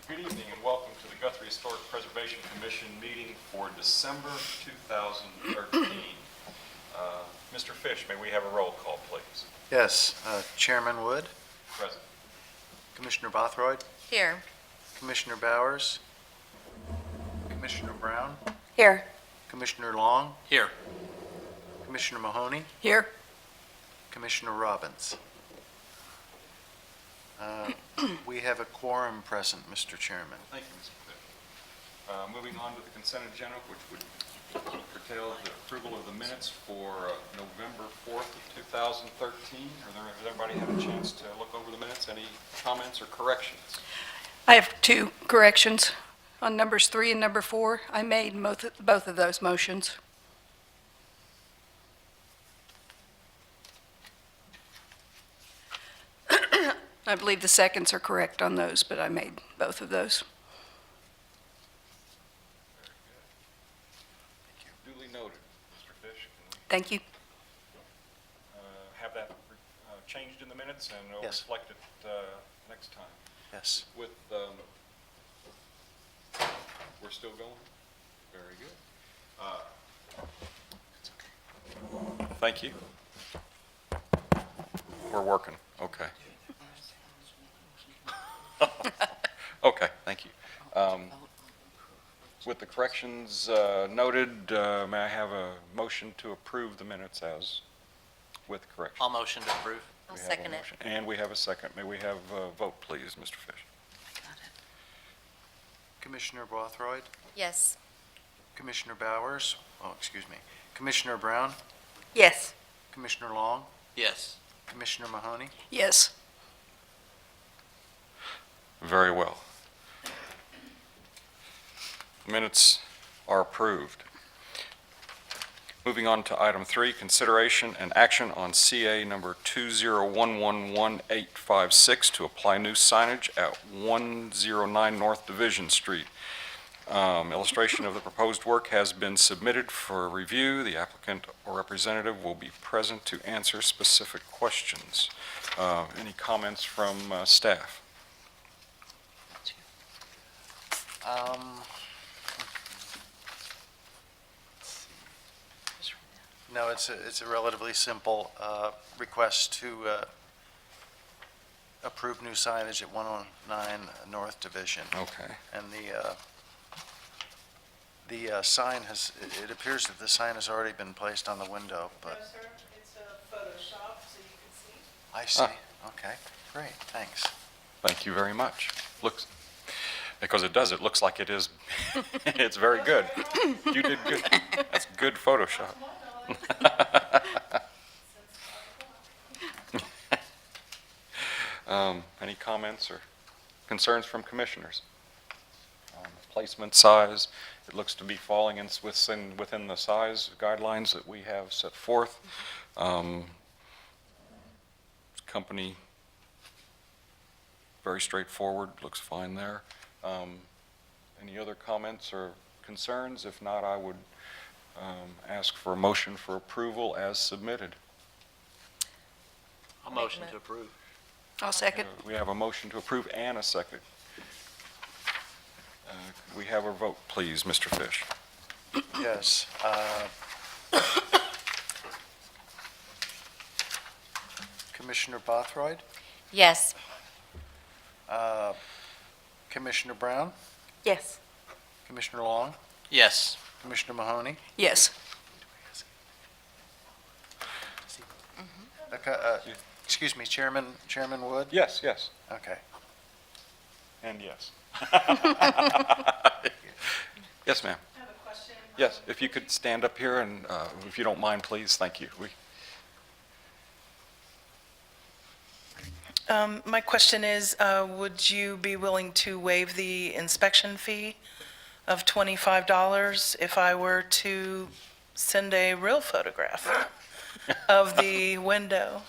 Good evening and welcome to the Guthrie Historic Preservation Commission meeting for December 2013. Mr. Fish, may we have a roll call, please? Yes, Chairman Wood, Present. Commissioner Bothroyd, Here. Commissioner Bowers, Commissioner Brown, Here. Commissioner Long, Here. Commissioner Mahoney, Here. Commissioner Robbins. We have a quorum present, Mr. Chairman. Thank you, Mr. Fish. Moving on to the consent agenda, which would curtail the approval of the minutes for November 4th of 2013. Has everybody had a chance to look over the minutes? Any comments or corrections? I have two corrections on numbers 3 and number 4. I made both of those motions. I believe the seconds are correct on those, but I made both of those. Duly noted, Mr. Fish. Can we Thank you. have that changed in the minutes and it'll Yes. reflect it next time? Yes. With, we're still going? Very good. Thank you. We're working, okay. Okay, thank you. With the corrections noted, may I have a motion to approve the minutes as with corrections? I'll motion to approve. I'll We have a second it. motion, and we have a second. May we have a vote, please, Mr. Fish? Commissioner Bothroyd, Yes. Commissioner Bowers, Commissioner Brown, Yes. Commissioner Long, Yes. Commissioner Mahoney. Yes. Very well. Minutes are approved. Moving on to item 3, consideration and action on CA number 201111856 to apply new signage at 109 North Division Street. Illustration of the proposed work has been submitted for review. The applicant or representative will be present to answer specific questions. Any comments from staff? No, it's a relatively simple request to approve new signage at 109 North Division. Okay. And the sign has, it appears that the sign has already been placed on the window, No, but sir, it's a Photoshop, so you can see. I see. Okay, great, thanks. Thank you very much. Because it does, it looks like it is, it's very good. You did good. That's good Photoshop. Any comments or concerns from commissioners? Placement, size, it looks to be falling within the size guidelines that we have set forth. Company, very straightforward, looks fine there. Any other comments or concerns? If not, I would ask for a motion for approval as submitted. I'll motion to approve. I'll second. We have a motion to approve and a second. Could we have a vote, please, Mr. Fish? Yes. Commissioner Bothroyd, Yes. Commissioner Brown, Yes. Commissioner Long, Yes. Commissioner Mahoney. Yes. Excuse me, Chairman Wood? Yes, yes, Okay. and yes. Yes, ma'am. I have a question. Yes, if you could stand up here and, if you don't mind, please, thank you. My question is, would you be willing to waive the inspection fee of $25 if I were to send a real photograph of the window?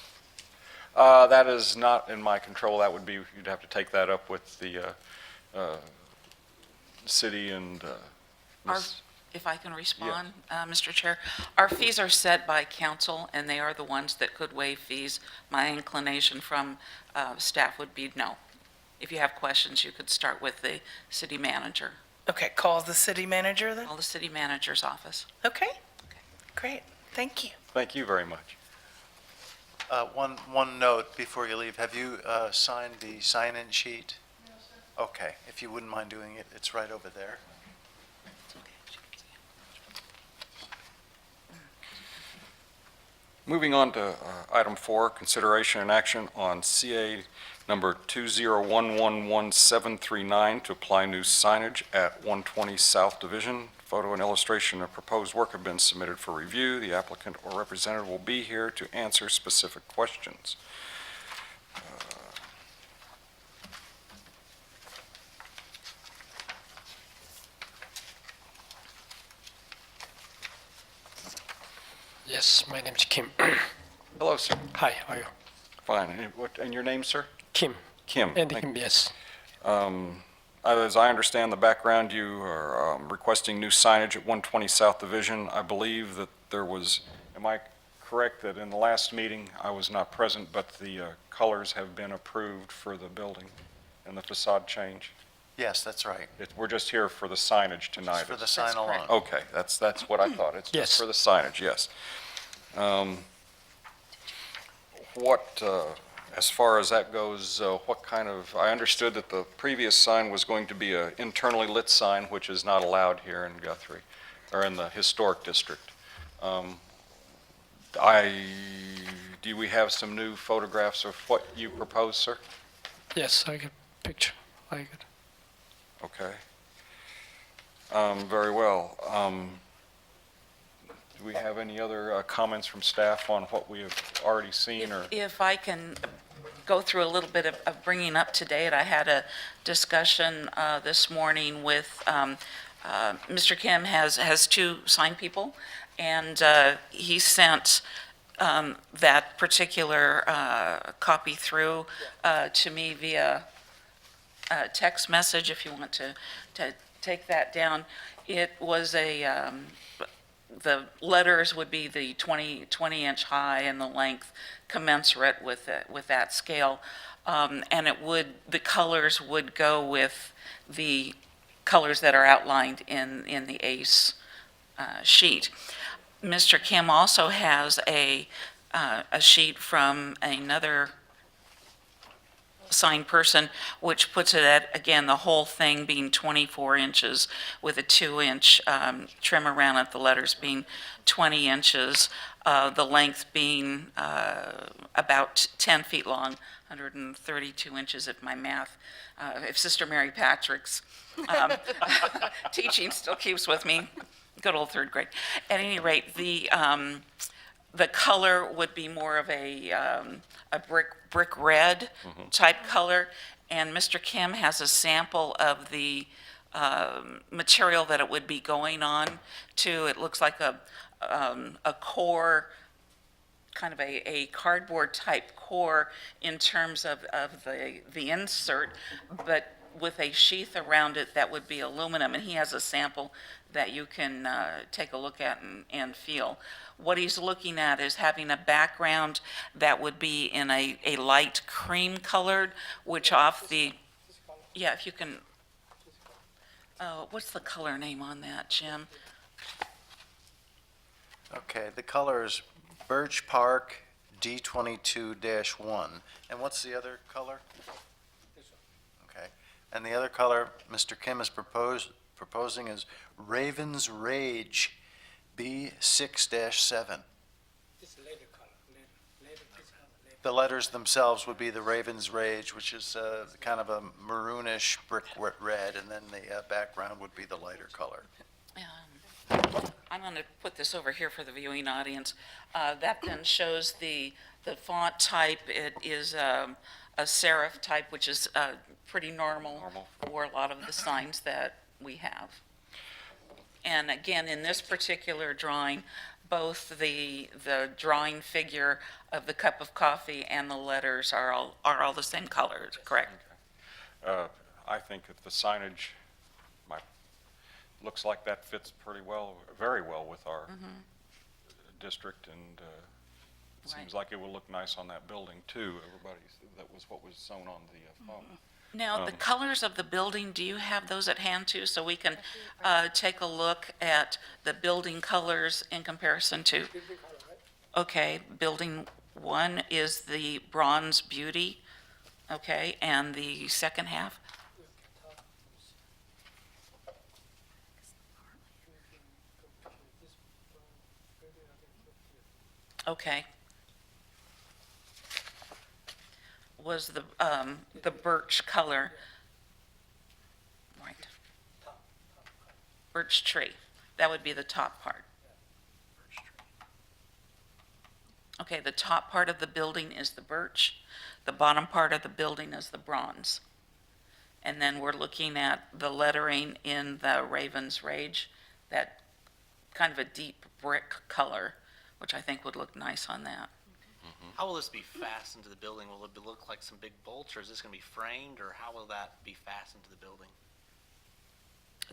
That is not in my control. That would be, you'd have to take that up with the city and Ms. If I can respond, Mr. Chair, our fees are set by council, and they are the ones that could waive fees. My inclination from staff would be no. if you have questions, you could start with the city manager, Okay, call the city manager then? call the city manager's office. Okay, great, thank you. Thank you very much. One note before you leave, have you signed the sign-in sheet? Okay, if you wouldn't mind doing it, it's right over there. Moving on to item 4, consideration and action on CA number 201111739 to apply new signage at 120 South Division. Photo and illustration of proposed work have been submitted for review. The applicant or representative will be here to answer specific questions. Yes, my name is Kim. Hello, sir. Hi, how are you? Fine. And your name, sir? Kim. Kim. And Thank- Kim, yes. As I understand the background, you are requesting new signage at 120 South Division. I believe that there was, am I correct that in the last meeting, I was not present, but the colors have been approved for the building and the facade change? Yes, that's right. We're just here for the signage tonight. Just for the sign along. Okay, that's what I thought. It's Yes. just for the signage, yes. As far as that goes, what kind of, I understood that the previous sign was going to be an internally lit sign, which is not allowed here in Guthrie, or in the historic district. Do we have some new photographs of what you propose, sir? Yes, I get picture. I get. Okay. Very well. Do we have any other comments from staff on what we have already seen, or? If I can go through a little bit of bringing up to date, I had a discussion this morning with, Mr. Kim has two sign people, and he sent that particular copy through to me via text message, if you want to take that down. It was the letters would be the 20-inch high and the length commensurate with that scale. And the colors would go with the colors that are outlined in the ACE sheet. Mr. Kim also has a sheet from another sign person, which puts it at, again, the whole thing being 24 inches with a 2-inch trim around it, the letters being 20 inches, the length being about 10 feet long, 132 inches if my math, if Sister Mary Patrick's teaching still keeps with me, good old third grade. At any rate, the color would be more of a brick red type color, and Mr. Kim has a sample of the material that it would be going on to. It looks like a core, kind of a cardboard type core in terms of the insert, but with a sheath around it that would be aluminum, and he has a sample that you can take a look at and feel. What he's looking at is having a background that would be in a light cream colored, which off the, yeah, if you can, what's the color name on that, Jim? Okay, the color is Birch Park D22-1. And what's the other color? Okay, and the other color Mr. Kim is proposing is Raven's Rage B6-7. The letters themselves would be the Raven's Rage, which is kind of a maroonish brick red, and then the background would be the lighter color. I'm going to put this over here for the viewing audience. That then shows the font type. It is a serif type, which is pretty normal for a lot of the signs that we have. And again, in this particular drawing, both the drawing figure of the cup of coffee and the letters are all the same color, correct? I think that the signage looks like that fits pretty well, very well with our district, and it seems like it will look nice on that building too. That was what was shown on the phone. Now, the colors of the building, do you have those at hand too? So we can take a look at the building colors in comparison to, okay, building 1 is the bronze beauty, okay, and the second half? Okay. Was the birch color, right? Birch tree, that would be the top part. Okay, the top part of the building is the birch, the bottom part of the building is the bronze. And then we're looking at the lettering in the Raven's Rage, that kind of a deep brick color, which I think would look nice on that. How will this be fastened to the building? Will it look like some big bolts, or is this going to be framed, or how will that be fastened to the building?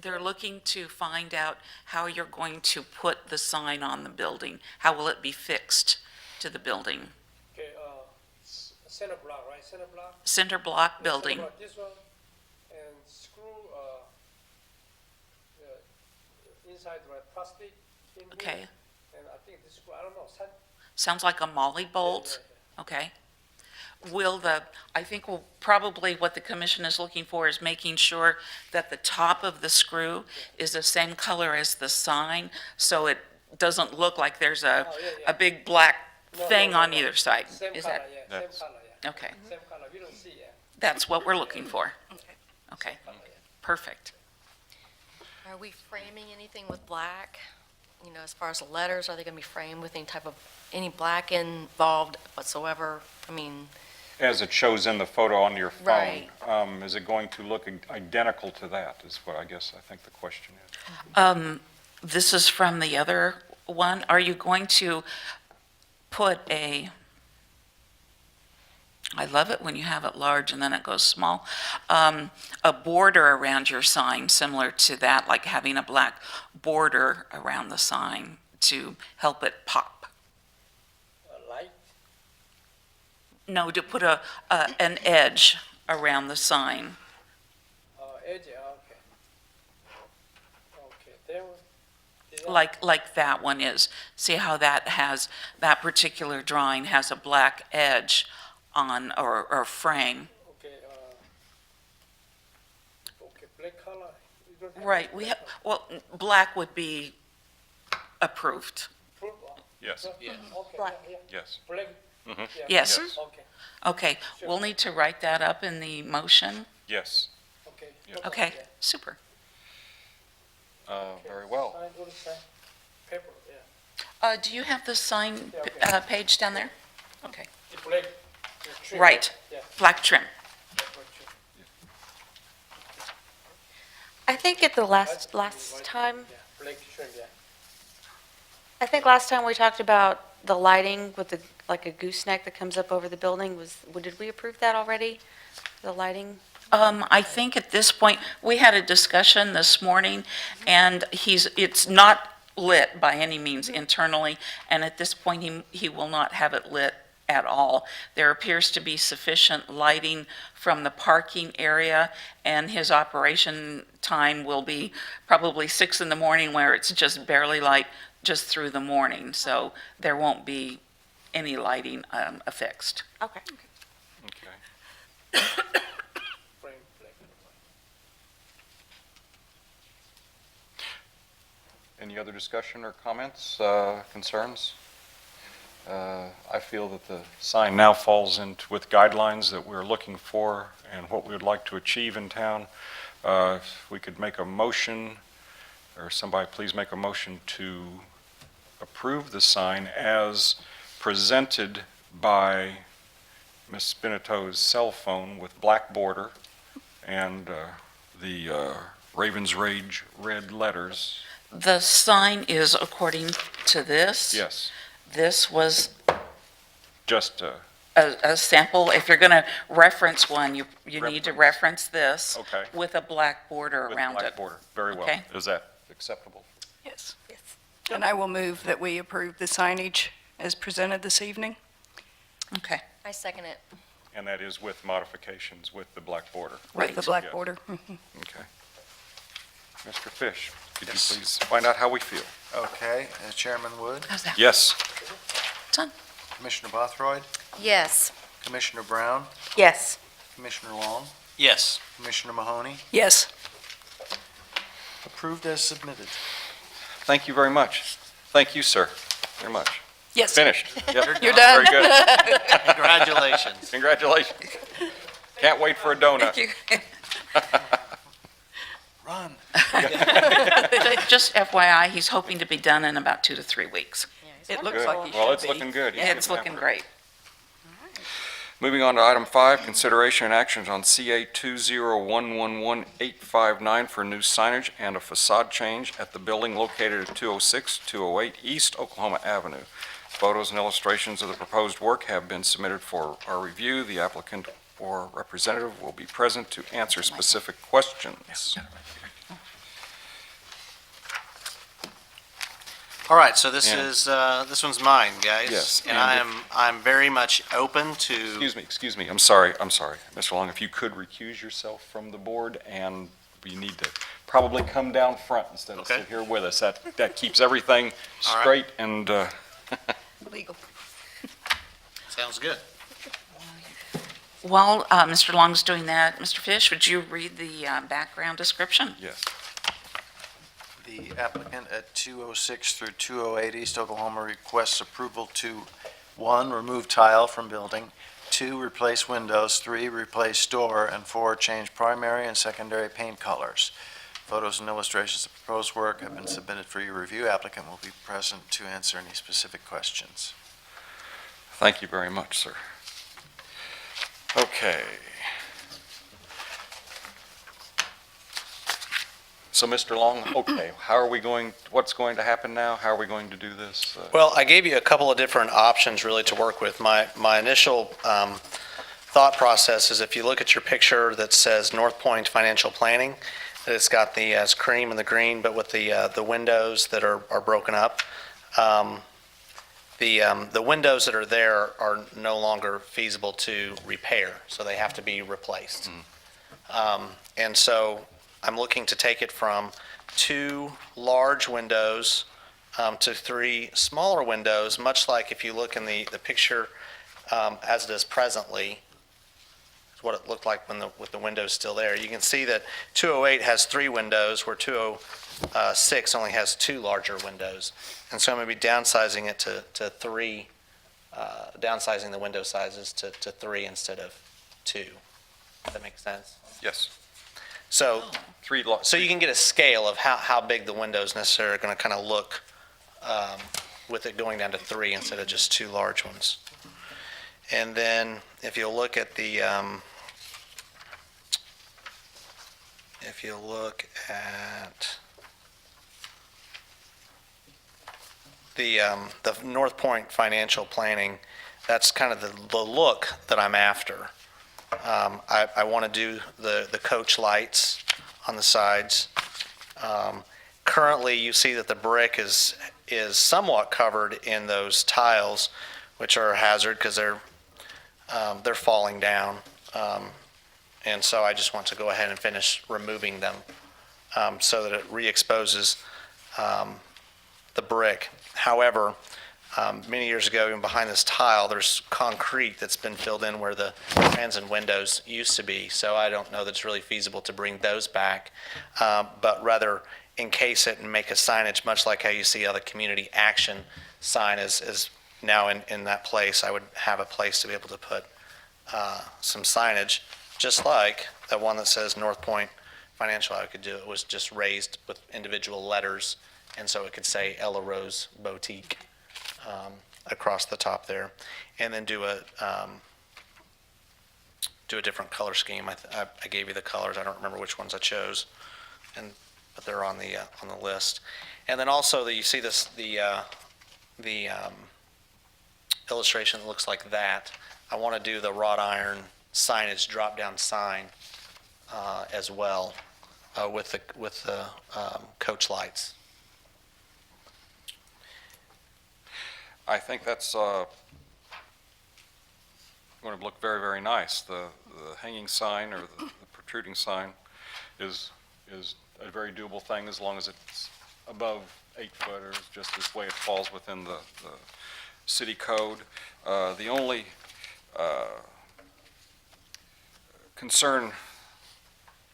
They're looking to find out how you're going to put the sign on the building. How will it be fixed to the building? Okay, center block, right? Center block? Center block building. Center block, this one, and screw, the inside, right, plastic in here. Okay, And I think this screw, I don't know, sounds like a molly bolt. Okay. I think probably what the commission is looking for is making sure that the top of the screw is the same color as the sign, so it doesn't look like there's a big black thing on either side. Same Is color, that, yeah, same That's- color, yeah. okay, Same color, we don't see, yeah. that's what we're looking for. Okay, perfect. Are we framing anything with black? You know, as far as the letters, are they going to be framed with any black involved whatsoever? I mean, As it shows in the photo on your phone, Right. is it going to look identical to that, is what I guess I think the question is. This is from the other one. Are you going to put I love it when you have it large and then it goes small, a border around your sign similar to that, like having a black border around the sign to help it pop? Light, No, to put an edge around the sign. edge, okay. Okay, then, Like that one is. See how that particular drawing has a black edge on, or frame. okay, okay, black color. You don't have Right, black color. well, black would be approved. Proof, Yes, Yes. Okay, Black. yeah, yes. black. Mhm. Yeah, Yes. Yes. Okay, Okay, we'll need to write that up in the motion. Yes, okay. Yeah. no problem, Okay, yeah. super. very well. Sign, go to sign, paper, yeah. Do you have the sign Yeah, okay. page down there? Okay, The black, the trim, right, Yeah, black trim. yeah, black trim. I think at the White, last time, Yeah, black trim, yeah. I think last time we talked about the lighting with like a gooseneck that comes up over the building did we approve that already? The lighting? I think at this point, we had a discussion this morning, and it's not lit by any means internally, and at this point, he will not have it lit at all. There appears to be sufficient lighting from the parking area, and his operation time will be probably 6 in the morning, where it's just barely light just through the morning, so there won't be any lighting affixed. Okay. Okay. Frame, black and white. Any other discussion or comments, concerns? I feel that the sign now falls with guidelines that we're looking for and what we would like to achieve in town. If we could make a motion, or somebody please make a motion to approve the sign as presented by Ms. Spinato's cell phone with black border and the Raven's Rage red letters. The sign is according to this. Yes, This was just, a sample. If you're going to reference one, you need to reference this okay, with a black border with around black it. border. Very well. Okay. Is that acceptable? Yes. And I will move that we approve the signage as presented this evening. Okay. I second it. And that is with modifications with the black border. With the Right. black Yeah. border. Okay. Mr. Fish, could you Yes. please find out how we feel? Okay, Chairman Wood, How's that? Yes. Done. Commissioner Bothroyd, Yes. Commissioner Brown, Yes. Commissioner Long, Yes. Commissioner Mahoney, Yes. approved as submitted. Thank you very much. Thank you, sir, very much. Yes. Finished. Yep. You're done? Very good. Congratulations. Congratulations. Can't wait for a donut. Thank you. Run. Just FYI, he's hoping to be done in about 2 to 3 weeks. It looks Good. like he Well, should it's be. looking good. Yeah, it's looking great. Moving on to item 5, consideration and actions on CA 20111-859 for new signage and a facade change at the building located at 206-208 East Oklahoma Avenue. Photos and illustrations of the proposed work have been submitted for our review. The applicant or representative will be present to answer specific questions. All right, so this And- is, this one's mine, guys. Yes, And and I'm very much open to, Excuse me, I'm sorry. Mr. Long, if you could recuse yourself from the board, and you need to probably come down front instead of Okay. sit here with us. That keeps everything All right. straight and, Legal. sounds good. While Mr. Long's doing that, Mr. Fish, would you read the background description? yes. The applicant at 206 through 208 East Oklahoma requests approval to, 1, remove tile from building, 2, replace windows, 3, replace door, and 4, change primary and secondary paint colors. Photos and illustrations of proposed work have been submitted for your review. Applicant will be present to answer any specific questions. Thank you very much, sir. Okay. So, Mr. Long, okay, what's going to happen now? How are we going to do this? Well, I gave you a couple of different options really to work with. My initial thought process is if you look at your picture that says North Point Financial Planning, that it's got the cream and the green, but with the windows that are broken up. The windows that are there are no longer feasible to repair, so they have to be replaced. And so I'm looking to take it from 2 large windows to 3 smaller windows, much like if you look in the picture as it is presently, it's what it looked like with the windows still there. You can see that 208 has 3 windows, where 206 only has 2 larger windows. And so I'm going to be downsizing it to 3, downsizing the window sizes to 3 instead of 2. Does that make sense? Yes. So So you can get a scale of how big the windows necessarily are going to kind of look with it going down to 3 instead of just 2 large ones. And then if you look at the the North Point Financial Planning, that's kind of the look that I'm after. I want to do the coach lights on the sides. Currently, you see that the brick is somewhat covered in those tiles, which are a hazard because they're falling down. And so I just want to go ahead and finish removing them so that it re-exposes the brick. However, many years ago, even behind this tile, there's concrete that's been filled in where the transom windows used to be. So I don't know that it's really feasible to bring those back, but rather encase it and make a signage, much like how you see how the community action sign is now in that place. I would have a place to be able to put some signage, just like the one that says North Point Financial. I could do it was just raised with individual letters, and so it could say Ella Rose Boutique across the top there, and then do a different color scheme. I gave you the colors. I don't remember which ones I chose, but they're on the list. And then also you see this the illustration that looks like that. I want to do the wrought iron signage drop down sign as well with the coach lights. I think that's going to look very, very nice. The hanging sign or the protruding sign is a very doable thing as long as it's above 8 foot or just this way it falls within the city code. The only concern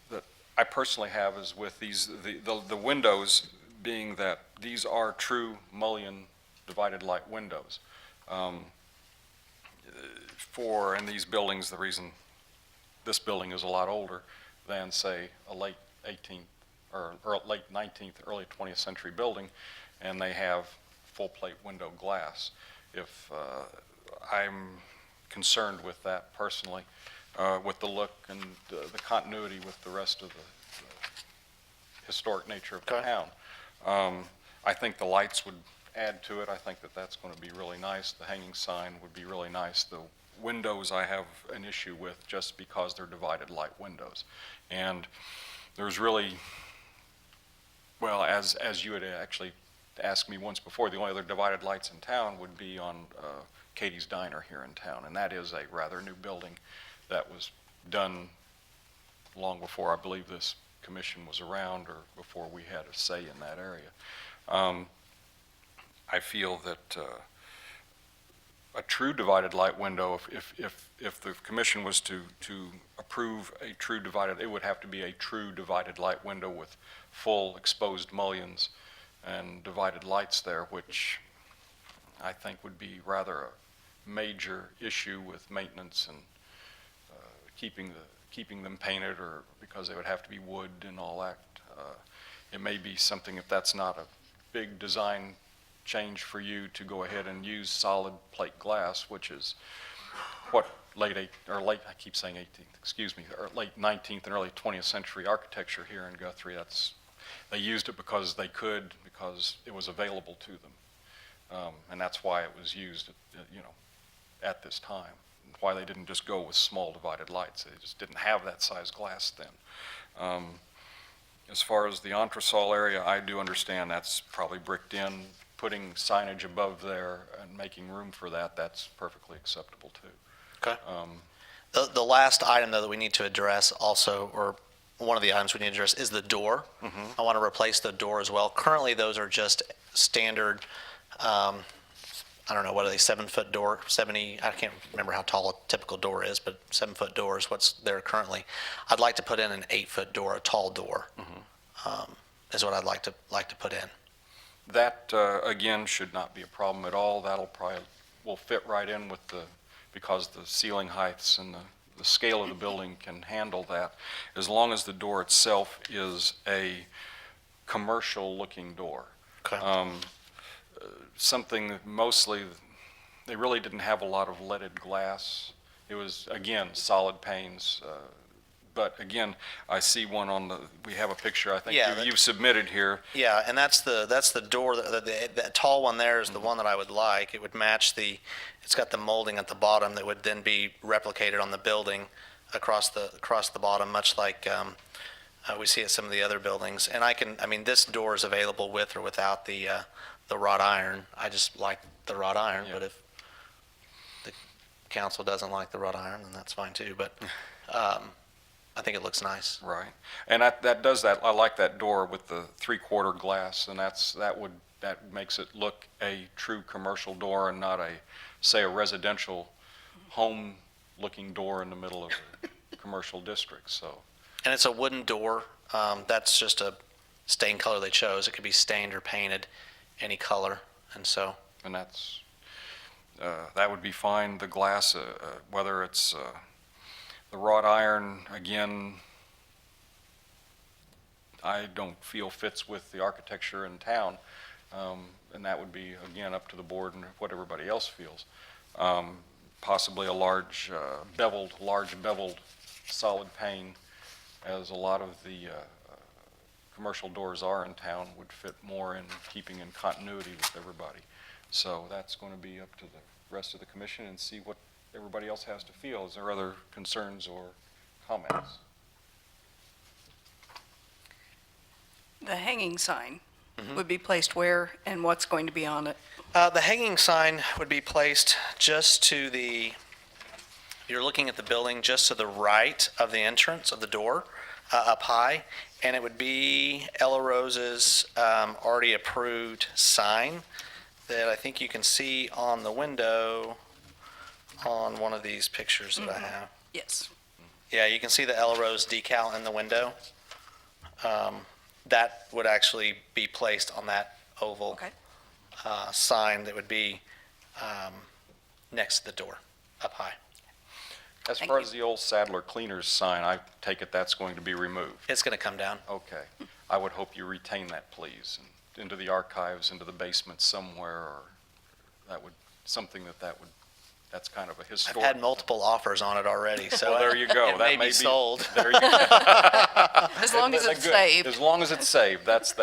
that I personally have is with the windows, being that these are true mullion divided light windows. In these buildings, the reason this building is a lot older than, say, a late 18th or late 19th, early 20th century building, and they have full plate window glass. If I'm concerned with that personally, with the look and the continuity with the rest of the historic nature of the Okay. town. I think the lights would add to it. I think that that's going to be really nice. The hanging sign would be really nice. The windows I have an issue with just because they're divided light windows. And there's really, well, as you had actually asked me once before, the only other divided lights in town would be on Katie's Diner here in town, and that is a rather new building that was done long before I believe this commission was around or before we had a say in that area. I feel that a true divided light window, if the commission was to approve a true divided, it would have to be a true divided light window with full exposed mullions and divided lights there, which I think would be rather a major issue with maintenance and keeping them painted, or because they would have to be wood and all that. It may be something, if that's not a big design change for you, to go ahead and use solid plate glass, which is what I keep saying 18th, excuse me, or late 19th and early 20th century architecture here in Guthrie. They used it because they could, because it was available to them. And that's why it was used, at this time. Why they didn't just go with small divided lights. They just didn't have that size glass then. As far as the entresol area, I do understand that's probably bricked in. Putting signage above there and making room for that, that's perfectly acceptable too. Okay. The last item, though, that we need to address also, or one of the items we need to address, is the door. I want to replace the door as well. Currently, those are just standard, I don't know, what are they, 7-foot door, 70, I can't remember how tall a typical door is, but 7-foot door is what's there currently. I'd like to put in an 8-foot door, a tall door, is what I'd like to put in. That, again, should not be a problem at all. Will fit right in with because the ceiling heights and the scale of the building can handle that, as long as the door itself is a commercial-looking door. Okay. Something that mostly, they really didn't have a lot of leaded glass. It was, again, solid panes. But again, I see one we have a picture I think Yeah, you've submitted here. Yeah, and that's the door, the tall one there is the one that I would like. It would match it's got the molding at the bottom that would then be replicated on the building across the bottom, much like we see at some of the other buildings. And this door is available with or without the wrought iron. I just like the wrought iron, Yeah. but if the council doesn't like the wrought iron, then that's fine too. But I think it looks nice. Right, and that does that. I like that door with the 3/4 glass, and that makes it look a true commercial door and not say a residential home-looking door in the middle of a commercial district. So, And it's a wooden door. That's just a stain color they chose. It could be stained or painted any color, and so. and that would be fine. The glass, whether it's the wrought iron, again, I don't feel fits with the architecture in town, and that would be, again, up to the board and what everybody else feels. Possibly a large beveled solid pane, as a lot of the commercial doors are in town, would fit more in keeping in continuity with everybody. So that's going to be up to the rest of the commission and see what everybody else has to feel. Is there other concerns or comments? The hanging sign would be placed where and what's going to be on it? The hanging sign would be placed just to the you're looking at the building just to the right of the entrance of the door, up high, and it would be Ella Rose's already approved sign that I think you can see on the window on one of these pictures that I have. Yes. Yeah, you can see the Ella Rose decal in the window. That would actually be placed on that oval Okay. sign that would be next to the door, up high. As Thank far you. as the old Sadler Cleaners sign, I take it that's going to be removed. It's going to come down. Okay. I would hope you retain that, please, and into the archives, into the basement somewhere, or that would, something that's kind of a I've historic. had multiple offers on it already, so Well, there you go. it That may be sold. There you go. As long as it's Good. saved. As long as it's saved, that's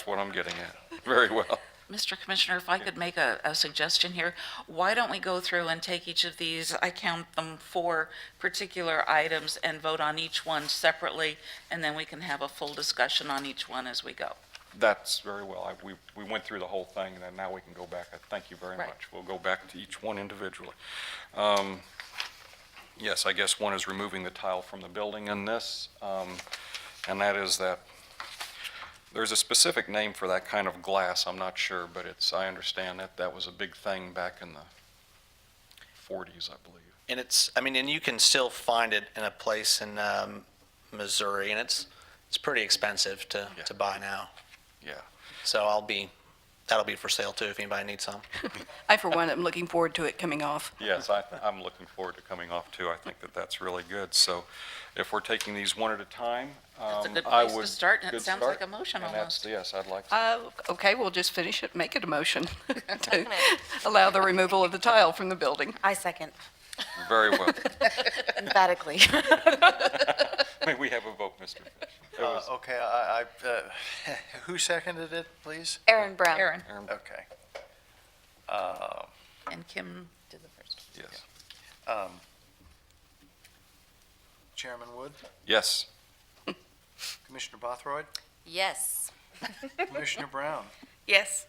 what I'm getting at. Very well. Mr. Commissioner, if I could make a suggestion here, why don't we go through and take each of these, I count them 4 particular items, and vote on each one separately, and then we can have a full discussion on each one as we go. That's very well. We went through the whole thing, and then now we can go back. Thank you very Right. much. We'll go back to each one individually. Yes, I guess one is removing the tile from the building in this, and that is that there's a specific name for that kind of glass. I'm not sure, but I understand that was a big thing back in the 40s, I believe. And and you can still find it in a place in Missouri, and it's pretty expensive to buy now. Yeah. So that'll be for sale too if anybody needs some. I, for one, am looking forward to it coming off. Yes, I'm looking forward to coming off too. I think that's really good. So if we're taking these one at a time, That's a good I place to would. start, and it good sounds start. like a motion And almost. Yes, I'd like to. Okay, we'll just finish it, make it a motion to allow the removal of the tile from the building. I second, Very well. emphatically. May we have a vote, Mr. Fish? It was- Okay, who seconded it, please? Aaron Brown. Aaron Okay. and Kim did the first. Yes. Chairman Wood, Yes. Commissioner Bothroyd, Yes. Commissioner Brown, Yes.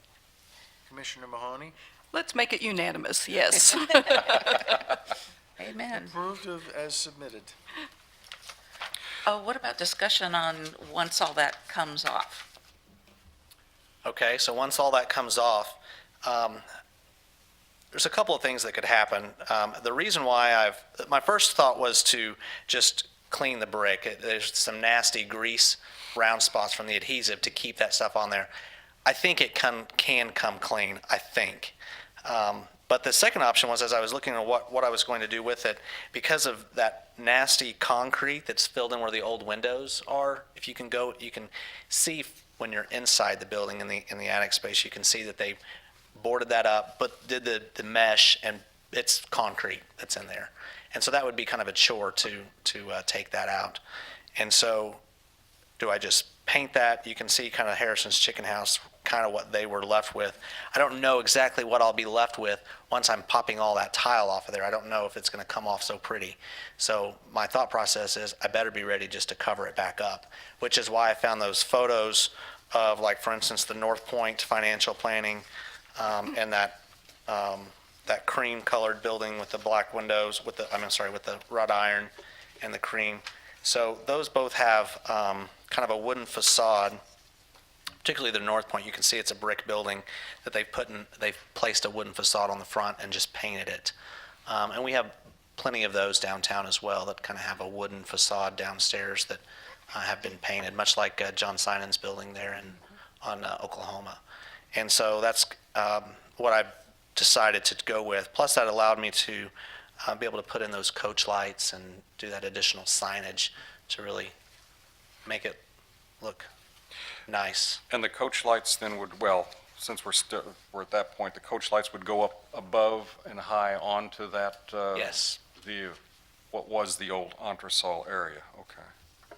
Commissioner Mahoney, Let's make it unanimous, yes. Amen. approved as submitted. What about discussion on once all that comes off? Okay, so once all that comes off, there's a couple of things that could happen. The reason why my first thought was to just clean the brick. There's some nasty grease round spots from the adhesive to keep that stuff on there. I think it can come clean, I think. But the second option was, as I was looking at what I was going to do with it, because of that nasty concrete that's filled in where the old windows are, if you can go, you can see when you're inside the building in the attic space, you can see that they boarded that up, but did the mesh, and it's concrete that's in there. And so that would be kind of a chore to take that out. And so do I just paint that? You can see kind of Harrison's Chicken House, kind of what they were left with. I don't know exactly what I'll be left with once I'm popping all that tile off of there. I don't know if it's going to come off so pretty. So my thought process is I better be ready just to cover it back up, which is why I found those photos of, like, for instance, the North Point Financial Planning and that cream-colored building with the black windows, with the wrought iron and the cream. So those both have kind of a wooden facade. Particularly the North Point, you can see it's a brick building that they've placed a wooden facade on the front and just painted it. And we have plenty of those downtown as well that kind of have a wooden facade downstairs that have been painted, much like John Sinan's building there on Oklahoma. And so that's what I've decided to go with. Plus, that allowed me to be able to put in those coach lights and do that additional signage to really make it look nice. And the coach lights then since we're at that point, the coach lights would go up above and high onto that Yes. view. What was the old entresol area? Okay.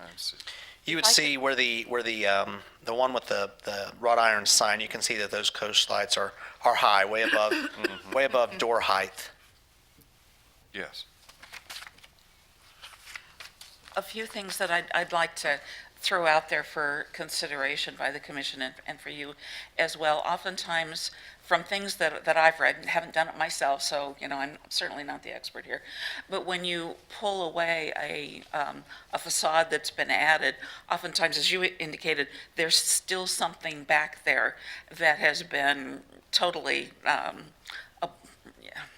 I see. You would see where the one with the wrought iron sign, you can see that those coach lights are high, way above way above door height. Yes. a few things that I'd like to throw out there for consideration by the commission and for you as well. Oftentimes, from things that I've read, and haven't done it myself, so, I'm certainly not the expert here, but when you pull away a facade that's been added, oftentimes, as you indicated, there's still something back there that has been totally,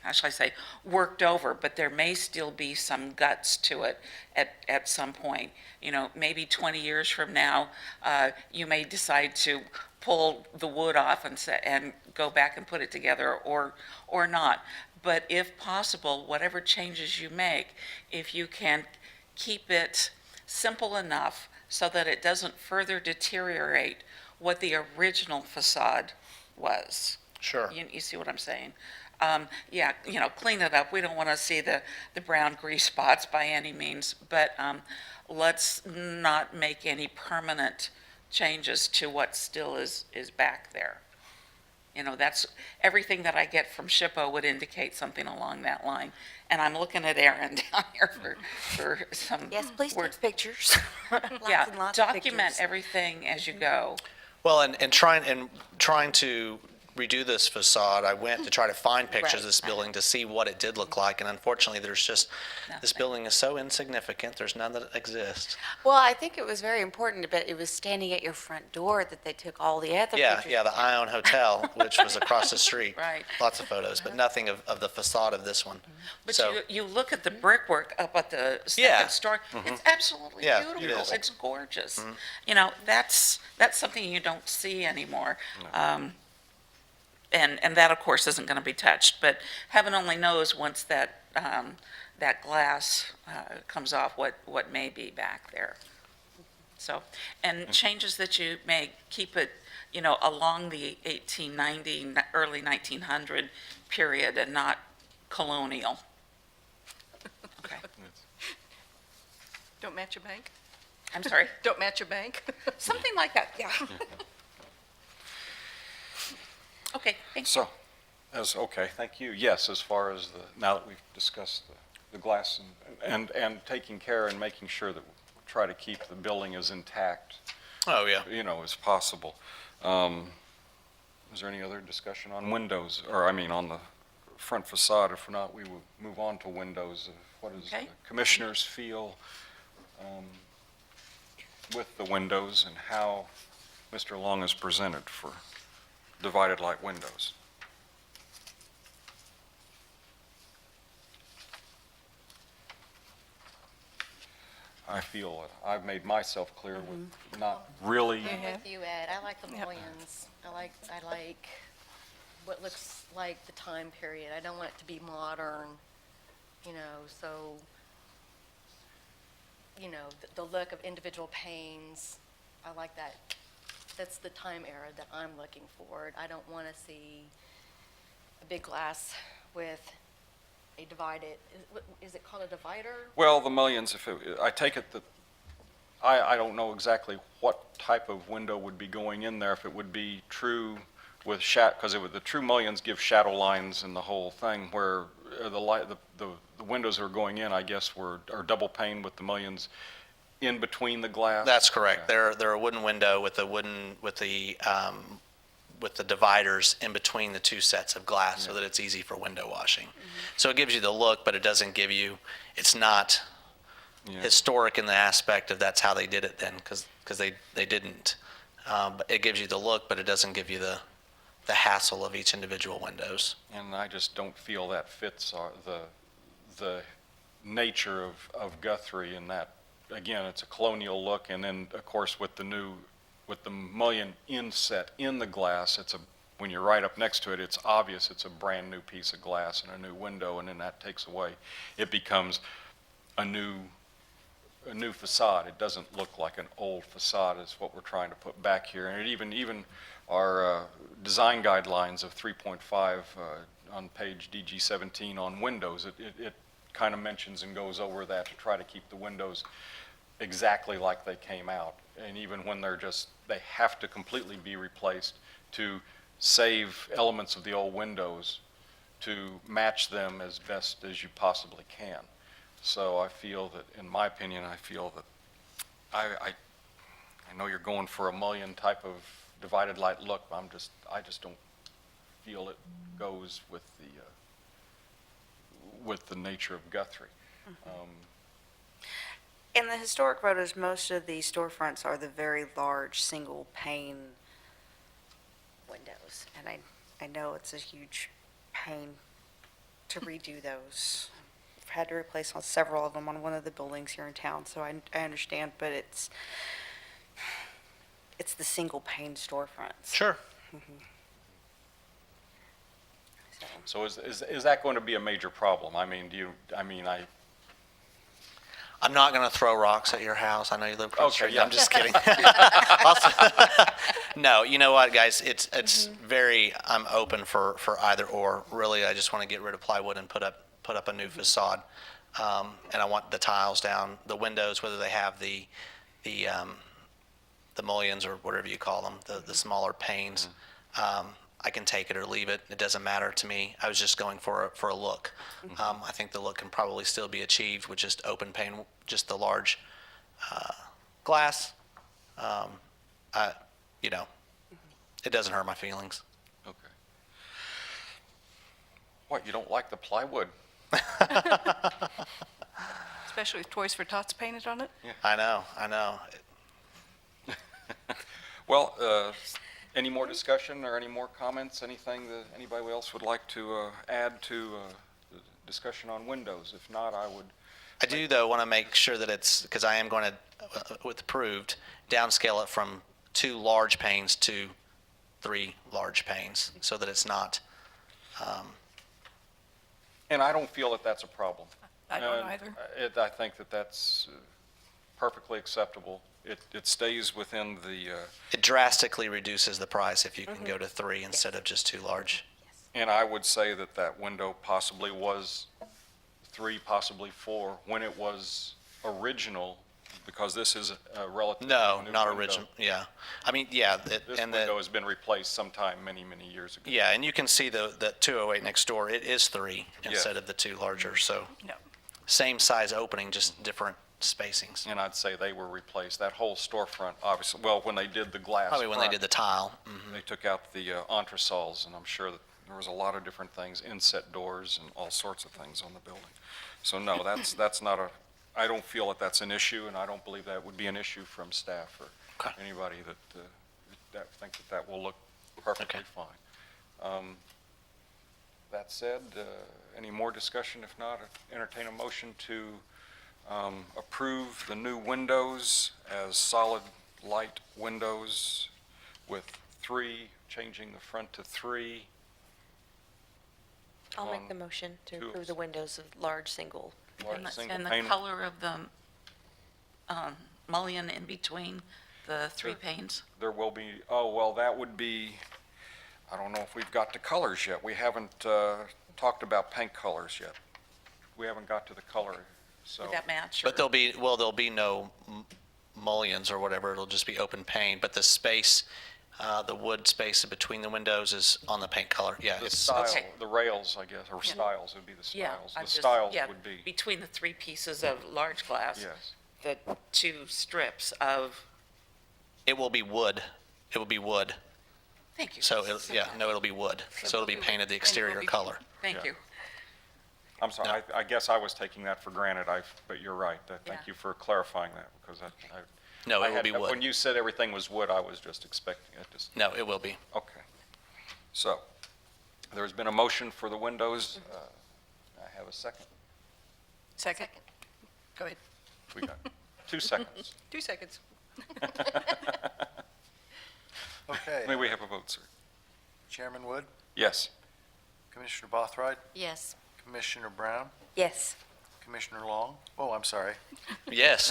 how shall I say, worked over, but there may still be some guts to it at some point. Maybe 20 years from now, you may decide to pull the wood off and go back and put it together, or not. But if possible, whatever changes you make, if you can keep it simple enough so that it doesn't further deteriorate what the original facade was. Sure. You see what I'm saying? Yeah, clean it up. We don't want to see the brown grease spots by any means, but let's not make any permanent changes to what still is back there. That's, everything that I get from SHPO would indicate something along that line. And I'm looking at Aaron down here for some. Yes, please words. take pictures. Lots Yeah, and lots of document pictures. everything as you go. Well, and trying to redo this facade, I went to try to find pictures of Right. this building to see what it did look like, and unfortunately, there's just, this Nothing. building is so insignificant, there's none that exist. Well, I think it was very important, but it was standing at your front door that they took all the other Yeah, pictures. yeah, the Ion Hotel, which was across the street. Right. Lots of photos, but nothing of the facade of this one. But So, you look at the brickwork up at the Yeah. second story, it's absolutely Yeah, it beautiful. is. It's gorgeous. That's something you don't see anymore. And that, of course, isn't going to be touched, but heaven only knows once that glass comes off, what may be back there. So, and changes that you may keep it, along the 1890, early 1900 period and not colonial. Okay, Don't match a bank? I'm sorry, Don't match a bank? something like that, yeah. Okay, thanks. So, okay, thank you. Yes, as far as now that we've discussed the glass and taking care and making sure that we try to keep the building as intact, oh, yeah. as possible. Is there any other discussion on windows, or on the front facade? If not, we will move on to windows. What does Okay. the commissioners feel with the windows and how Mr. Long has presented for divided light windows? I feel I've made myself clear with not really. I'm with you, Ed. I like the mullions. I like what looks like the time period. I don't want it to be modern, so, the look of individual panes. I like that. That's the time era that I'm looking for. I don't want to see a big glass with a divided, is it called a divider? Well, the mullions, I take it that, I don't know exactly what type of window would be going in there, if it would be true with because the true mullions give shadow lines and the whole thing, where the windows that are going in, I guess, are double pane with the mullions in between the glass. That's correct. Yeah. They're a wooden window with the dividers in between the two sets of glass so that it's easy for window washing. So it gives you the look, but it doesn't give you, it's not Yeah. historic in the aspect of that's how they did it then, because they didn't. But it gives you the look, but it doesn't give you the hassle of each individual windows. And I just don't feel that fits the nature of Guthrie in that, again, it's a colonial look, and then, of course, with the mullion inset in the glass, when you're right up next to it, it's obvious it's a brand-new piece of glass and a new window, and then that takes away. It becomes a new facade. It doesn't look like an old facade is what we're trying to put back here. And even our design guidelines of 3.5 on page DG 17 on windows, it kind of mentions and goes over that to try to keep the windows exactly like they came out. And even when they have to completely be replaced, to save elements of the old windows to match them as best as you possibly can. So I feel that, in my opinion, I feel that, I know you're going for a mullion type of divided light look, but I just don't feel it goes with the nature of Guthrie. In the historic photos, most of the storefronts are the very large, single pane windows. And I know it's a huge pain to redo those. I've had to replace several of them on one of the buildings here in town, so I understand, but it's the single pane storefronts. Sure. So is that going to be a major problem? I mean, I'm not going to throw rocks at your house. I know you live across the Okay, street. yeah. I'm just kidding. No, you know what, guys? It's very, I'm open for either or. Really, I just want to get rid of plywood and put up a new facade. And I want the tiles down, the windows, whether they have the mullions or whatever you call them, the smaller panes. I can take it or leave it. It doesn't matter to me. I was just going for a look. I think the look can probably still be achieved with just open pane, just the large glass. It doesn't hurt my feelings. okay. What, you don't like the plywood? Especially with Toys for Tots painted on it? I know. Well, any more discussion or any more comments? Anything that anybody else would like to add to the discussion on windows? If not, I would. I do, though, want to make sure that it's, because I am going to, with approved, downscale it from 2 large panes to 3 large panes, so that it's not, And I don't feel that that's a problem. I don't either. I think that that's perfectly acceptable. It stays within the, it drastically reduces the price if you can go to 3 instead of just 2 large. and I would say that that window possibly was 3, possibly 4, when it was original, because this is a relatively No, new not window. original, yeah. I mean, yeah, This and window has been replaced sometime many, many years ago. yeah, and you can see the 208 next door, it is 3 Yeah. instead of the 2 larger, so No. same size opening, just different spacings. And I'd say they were replaced. That whole storefront, obviously, well, when they did the glass Probably when they front, did the tile. they took out the entresols, and I'm sure that there was a lot of different things, inset doors and all sorts of things on the building. So no, that's not I don't feel that that's an issue, and I don't believe that would be an issue from staff or Okay. anybody that think that will look perfectly Okay. fine. That said, any more discussion? If not, entertain a motion to approve the new windows as solid light windows with 3, changing the front to 3. I'll on make the motion to two approve the windows of large single. large single And the pane. color of the mullion in between the 3 panes? There will be, well, that would be, I don't know if we've got to colors yet. We haven't talked about paint colors yet. We haven't got to the color, so. Would that match? But or- there'll be no mullions or whatever, it'll just be open pane, but the space, the wood space between the windows is on the paint color, yeah. The it's style, Okay. the rails, I guess, or Yeah. styles would be the Yeah. styles. I'm The just- styles yeah, would be, between the 3 pieces of large glass. yes. The 2 strips of, It will be wood, it will be wood, thank you. so, it'll be wood, so it'll be painted the exterior color. Thank Yeah. you. I'm sorry, I guess I was taking that for granted, but you're right. Thank Yeah. you for clarifying that, because No, I it will had- be wood, When you said everything was wood, I was just expecting it to. no, it will be. Okay. So, there's been a motion for the windows. I have a second. Second? Go ahead. We got 2 seconds. 2 seconds. Okay. May we have a vote, sir? Chairman Wood, Yes. Commissioner Bothright, Yes. Commissioner Brown, Yes. Commissioner Long, oh, I'm sorry, Yes,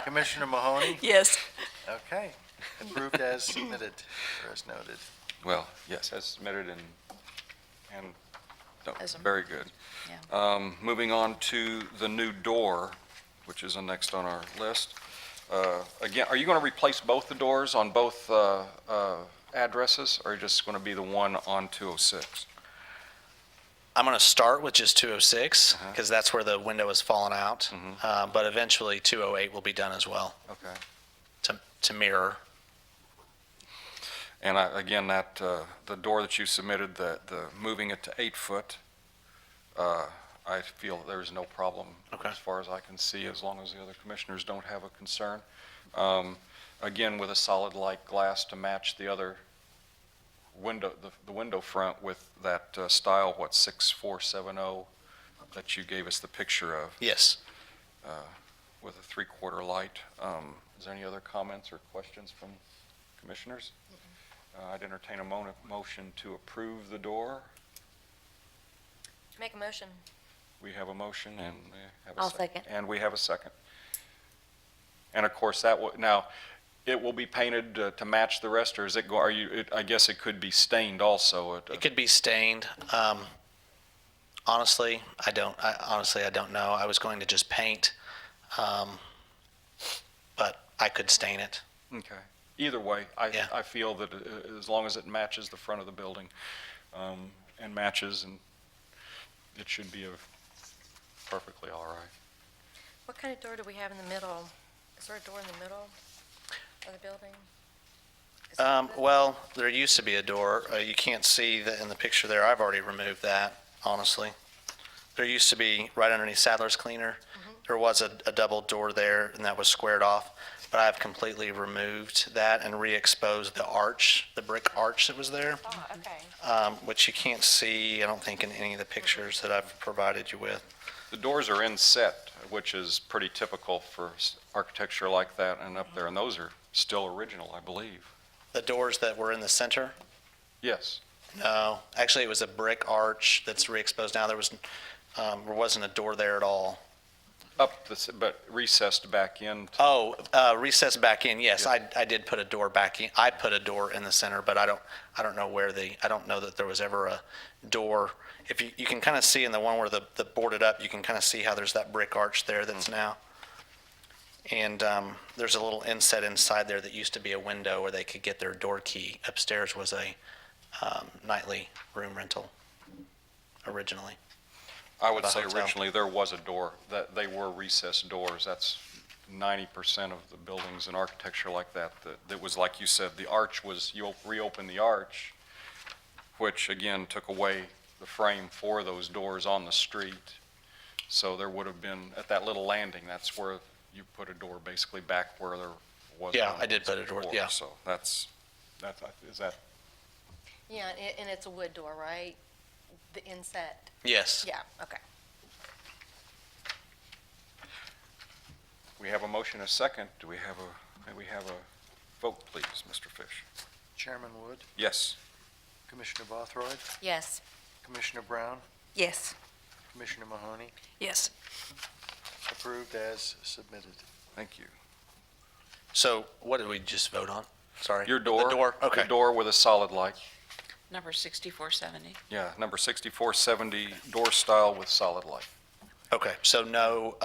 Commissioner Mahoney. Yes. Okay, approved as submitted, or as noted. Well, yes, as submitted and, no, As a- very good. Yeah. Moving on to the new door, which is the next on our list. Again, are you going to replace both the doors on both addresses, or are you just going to be the one on 206? I'm going to start with just 206, because that's where the window has fallen out. But eventually 208 will be done as well, Okay. to mirror. And again, that, the door that you submitted, the moving it to 8 foot, I feel there's no problem. Okay. As far as I can see, as long as the other commissioners don't have a concern. Again, with a solid light glass to match the other window, the window front with that style, what, 6470 that you gave us the picture of, Yes. with a 3/4 light. Is there any other comments or questions from commissioners? I'd entertain a motion to approve the door. Make a motion. We have a motion and we have a I'll second. second. And we have a second. And of course, that will, now, it will be painted to match the rest, or is it, I guess it could be stained also. It could be stained. Honestly, I don't know. I was going to just paint, but I could stain it. Okay. Either way, Yeah. I feel that as long as it matches the front of the building, and matches, and it should be perfectly all right. What kind of door do we have in the middle? Is there a door in the middle of the building? Is there- Well, there used to be a door. You can't see that in the picture there. I've already removed that, honestly. There used to be, right underneath Sadler's Cleaner, there was a double door there, and that was squared off. But I've completely removed that and re-exposed the arch, the brick arch that was there, Oh, okay. which you can't see, I don't think, in any of the pictures that I've provided you with. The doors are inset, which is pretty typical for architecture like that and up there, and those are still original, I believe. The doors that were in the center, Yes. no, actually, it was a brick arch that's re-exposed now. There wasn't a door there at all. But recessed back in. Oh, recessed back in, yes, I did put a door back in. I put a door in the center, but I don't know I don't know that there was ever a door. If you can kind of see in the one where the boarded up, you can kind of see how there's that brick arch there that's now. And there's a little inset inside there that used to be a window where they could get their door key. Upstairs was a nightly room rental originally. I would The say hotel. originally there was a door, that they were recessed doors. That's 90% of the buildings in architecture like that. That was, like you said, the arch was, you reopen the arch, which again took away the frame for those doors on the street. So there would have been, at that little landing, that's where you put a door basically back where there was. Yeah, one I did put a door, before. yeah. So is that, Yeah, and it's a wood door, right? The inset? Yes. Yeah, okay. we have a motion, a second. May we have a vote, please, Mr. Fish? Chairman Wood, Yes. Commissioner Bothroyd, Yes. Commissioner Brown, Yes. Commissioner Mahoney, Yes. approved as submitted. Thank you. So what did we just vote on? Sorry. Your door. The door, okay. Your door with a solid light. Number 6470. Yeah, number 6470, door style with solid light. Okay, so no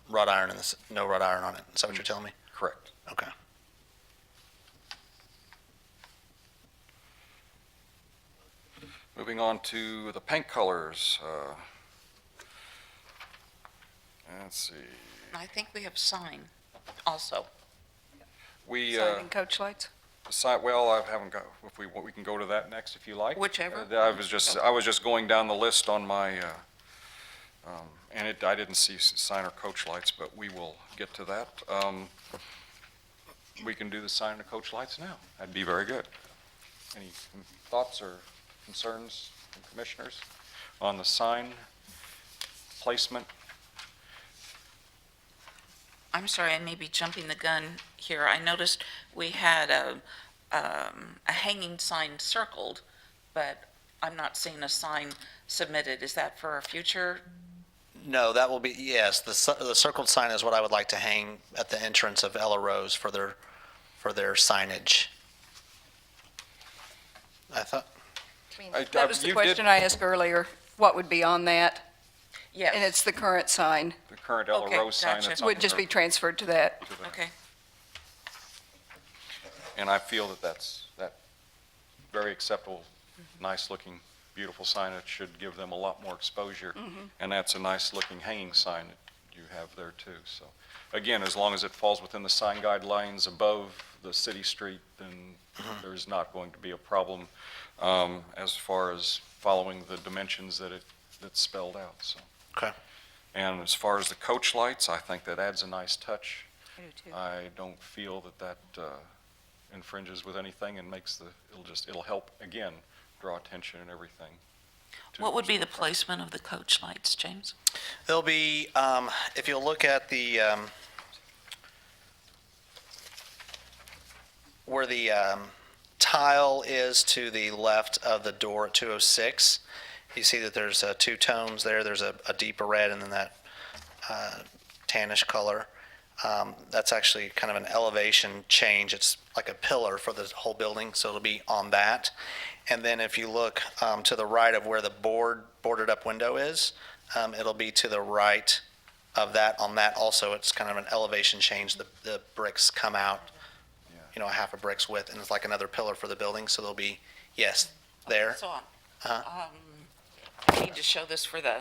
wrought iron no wrought iron on it. Is that what you're telling me? Correct. Okay. Moving on to the paint colors. Let's see. I think we have sign also. We, Sign and coach lights? well, I haven't got, if we can go to that next if you like. Whichever. I was just going down the list on my, and I didn't see sign or coach lights, but we will get to that. We can do the sign and the coach lights now. That'd be very good. Any thoughts or concerns from commissioners on the sign placement? I'm sorry, I may be jumping the gun here. I noticed we had a hanging sign circled, but I'm not seeing a sign submitted. Is that for a future? No, that will be, yes, the circled sign is what I would like to hang at the entrance of Ella Rose for their signage. I thought, That was the question I asked earlier. What would be on that? And Yes. it's the current sign. The current Ella Okay, Rose sign gotcha. that's It on would just the- be transferred to that. to the- Okay. And I feel that's very acceptable, nice-looking beautiful sign. It should give them a lot more exposure. And that's a nice-looking hanging sign that you have there, too. So, again, as long as it falls within the sign guidelines above the city street, then there's not going to be a problem as far as following the dimensions that's spelled out, so. Okay. And as far as the coach lights, I think that adds a nice touch. I do too. I don't feel that infringes with anything and it'll help, again, draw attention and everything. to What would be the this. placement of the coach lights, James? There'll be, if you'll look at the, where the tile is to the left of the door at 206, you see that there's two tones there. There's a deeper red and then that tannish color. That's actually kind of an elevation change. It's like a pillar for the whole building, so it'll be on that. And then if you look to the right of where the boarded up window is, it'll be to the right of that. On that also, it's kind of an elevation change. The bricks come out, a half a brick's width, and it's like another pillar for the building. So there'll be, yes, there. So, Uh-huh. I need to show this for the,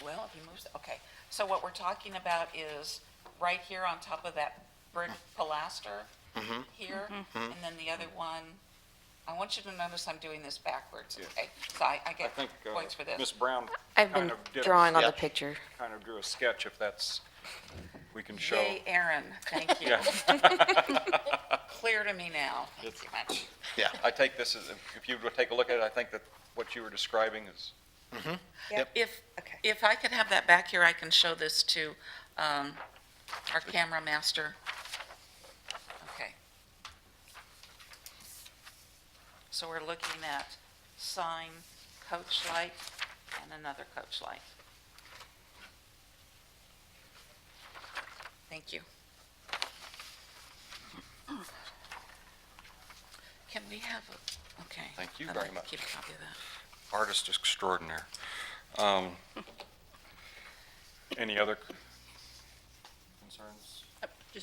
well, if he moves, okay. So what we're talking about is right here on top of that brick pilaster here, and then the other one, I want you to notice I'm doing this backwards, okay? So I I get think points for this. Ms. Brown I've kind been of did drawing on yeah. the picture. kind of drew a sketch, if that's, we can show. Yay, Aaron, thank you. Yeah. Clear to me now, thank you much. Yeah. I take this as, if you would take a look at it, I think that what you were describing is, If I could have that back here, I can show this to our camera master. Okay. So we're looking at sign, coach light, and another coach light. Thank you. Can we have a, okay. Thank you I'd very like to much. Keep a copy of that. artist extraordinaire. Any other concerns?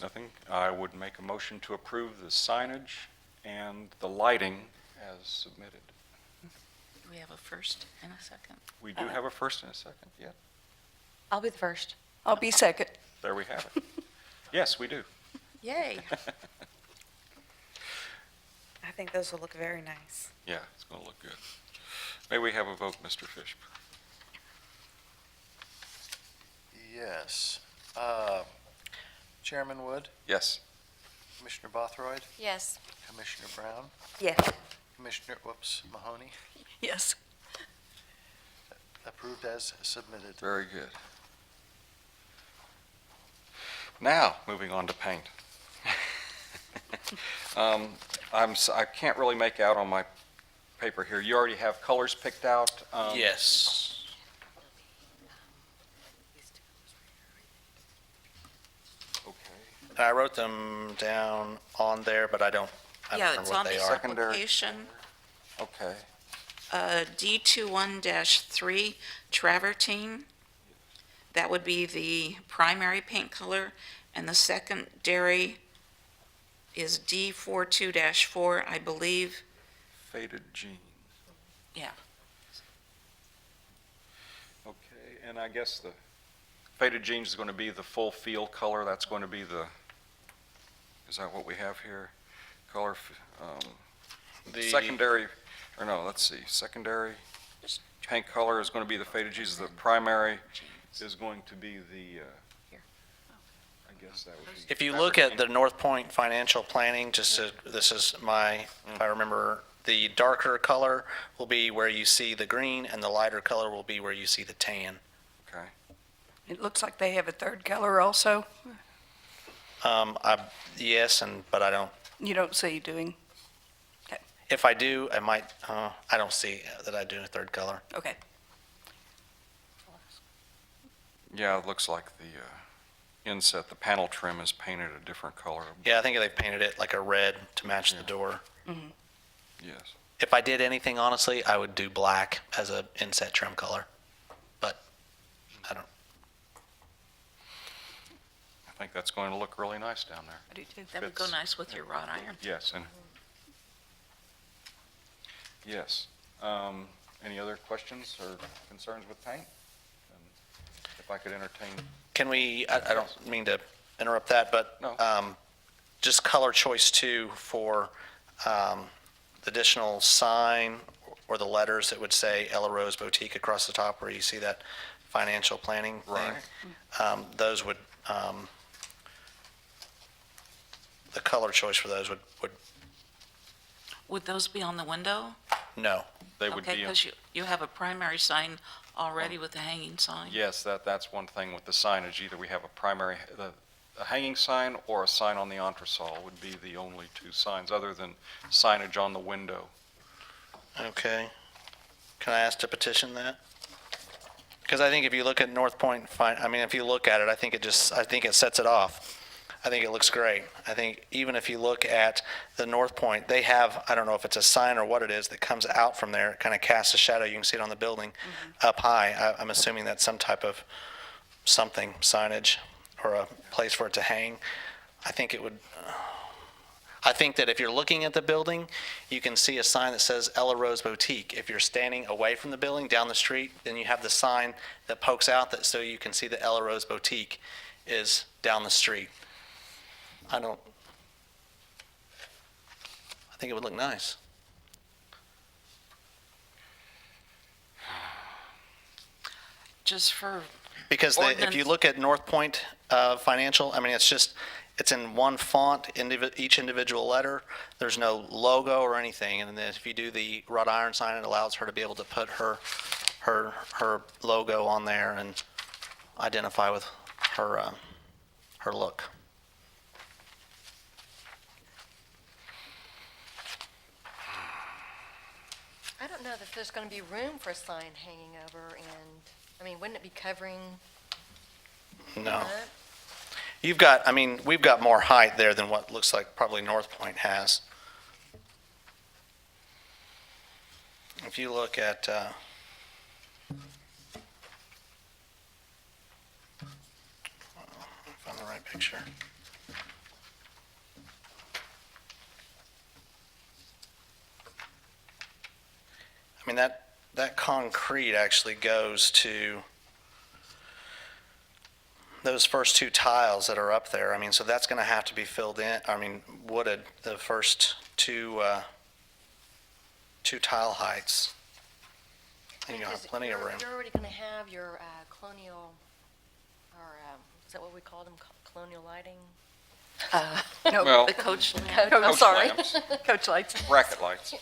Nothing? I would make a motion to approve the signage and the lighting as submitted. Do we have a first and a second? We do have a first and a second, yeah. I'll be the first. I'll be second. There we have it. Yes, we do. Yay. I think those will look very nice. Yeah, it's going to look good. May we have a vote, Mr. Fish? Yes. Chairman Wood, Yes. Commissioner Bothroyd, Yes. Commissioner Brown, Yes. Commissioner, Mahoney, Yes. approved as submitted. Very good. Now, moving on to paint. I can't really make out on my paper here. You already have colors picked out? Yes. Okay. I wrote them down on there, but I don't Yeah, remember it's what on they the are. application. Okay. D21-3 travertine. That would be the primary paint color, and the secondary is D42-4, I believe. Faded jeans. Yeah. Okay, and I guess the faded jeans is going to be the full field color. That's going to be the, is that what we have here? Color, secondary, or no, let's see, secondary paint color is going to be the faded jeans. The primary is going to be the, I guess that would be. If you look at the North Point financial planning, this is my, if I remember, the darker color will be where you see the green, and the lighter color will be where you see the tan. Okay, It looks like they have a third color also. Yes, but I don't, You don't see doing, if I do, I might, I don't see that I do a third color. okay. yeah, it looks like the inset, the panel trim is painted a different color. Yeah, I think they painted it like a red to match the door. Yes. If I did anything, honestly, I would do black as a inset trim color, but I don't. I think that's going to look really nice down there. I do too. That would go Fits. nice with your wrought iron. Yes, and, yes. Any other questions or concerns with paint? And if I could entertain, Can we, I don't mean to interrupt that, but No. just color choice two for the additional sign or the letters that would say Ella Rose Boutique across the top where you see that financial planning thing. Right. Those would, the color choice for those would Would those be on the window? no. they would Okay, be, because you have a primary sign already with a hanging sign. yes, that's one thing with the signage. Either we have a primary, a hanging sign or a sign on the entresol would be the only two signs, other than signage on the window. Okay. Can I ask to petition that? Because I think if you look at North Point, I mean, if you look at it, I think it sets it off. I think it looks great. I think even if you look at the North Point, they have, I don't know if it's a sign or what it is that comes out from there, it kind of casts a shadow. You can see it on the building up high. I'm assuming that's some type of something, signage, or a place for it to hang. I think it would, I think that if you're looking at the building, you can see a sign that says Ella Rose Boutique. If you're standing away from the building, down the street, then you have the sign that pokes out that so you can see the Ella Rose Boutique is down the street. I think it would look nice. Just for, Because if you Ordinance. look at North Point Financial, I mean, it's in one font, each individual letter. There's no logo or anything. And then if you do the wrought iron sign, it allows her to be able to put her logo on there and identify with her look. I don't know if there's going to be room for a sign hanging over, and, I mean, wouldn't it be covering No. up? We've got more height there than what looks like probably North Point has. If you look at, find the right picture. I mean, that concrete actually goes to those first two tiles that are up there. I mean, so that's going to have to be filled in, wooded, the first two tile heights. And you'll have Because plenty of room. You're already going to have your colonial, or is that what we call them, colonial lighting? No, Well, the coach lamp. I'm coach sorry. lamps, Coach lights. bracket lights.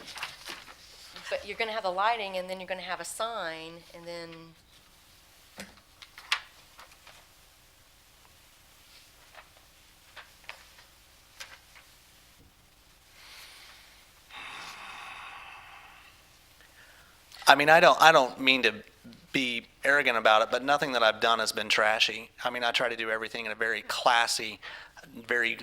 But you're going to have the lighting, and then you're going to have a sign, and then, I mean, I don't mean to be arrogant about it, but nothing that I've done has been trashy. I mean, I try to do everything in a very classy, very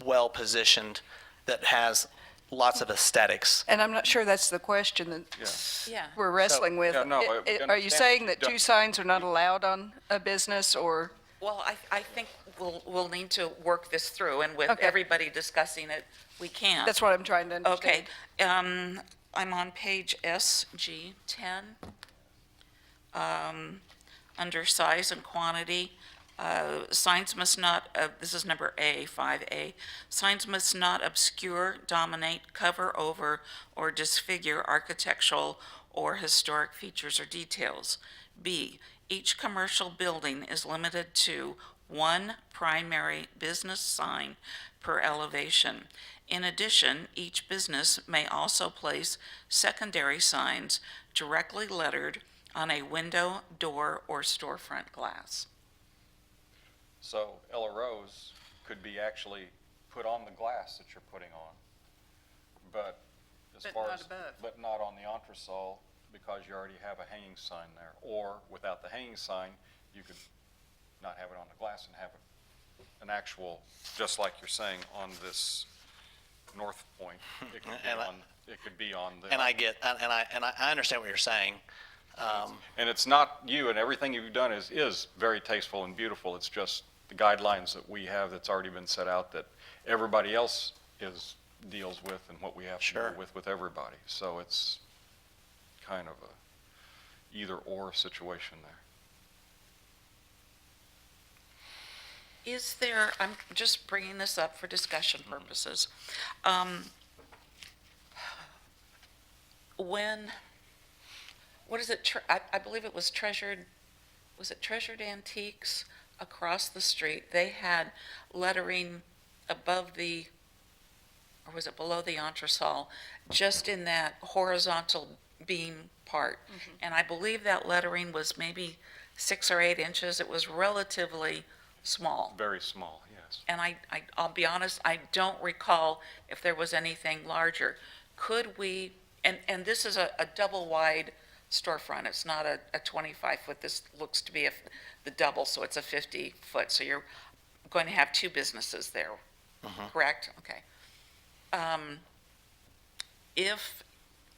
well-positioned, that has lots of aesthetics. And I'm not sure that's the question that Yeah. we're wrestling with. yeah, no, I Are you understand. saying that Yeah. two signs are not allowed on a business, or? Well, I think we'll need to work this through, and with Okay. everybody discussing it, we can. That's what I'm trying to understand. Okay, I'm on page SG10. Under size and quantity, signs must not, this is number A, 5A. Signs must not obscure, dominate, cover over, or disfigure architectural or historic features or details. B, each commercial building is limited to one primary business sign per elevation. In addition, each business may also place secondary signs directly lettered on a window, door, or storefront glass. So Ella Rose could be actually put on the glass that you're putting on, but as But far not as, above. but not on the entresol, because you already have a hanging sign there. Or without the hanging sign, you could not have it on the glass and have an actual, just like you're saying, on this North Point. It could be on the. And I understand what you're saying. And it's not you, and everything you've done is very tasteful and beautiful. It's just the guidelines that we have that's already been set out that everybody else deals with, and what we have to Sure. deal with everybody. So it's kind of a either or situation there. Is there, I'm just bringing this up for discussion purposes. When, what is it, I believe it was was it Treasured Antiques across the street? They had lettering above or was it below the entresol, just in that horizontal beam part. And I believe that lettering was maybe 6 or 8 inches. It was relatively small. Very small, yes. And I'll be honest, I don't recall if there was anything larger. Could we, and this is a double wide storefront, it's not a 25-foot, this looks to be the double, so it's a 50-foot, so you're going to have 2 businesses there, correct? Okay. If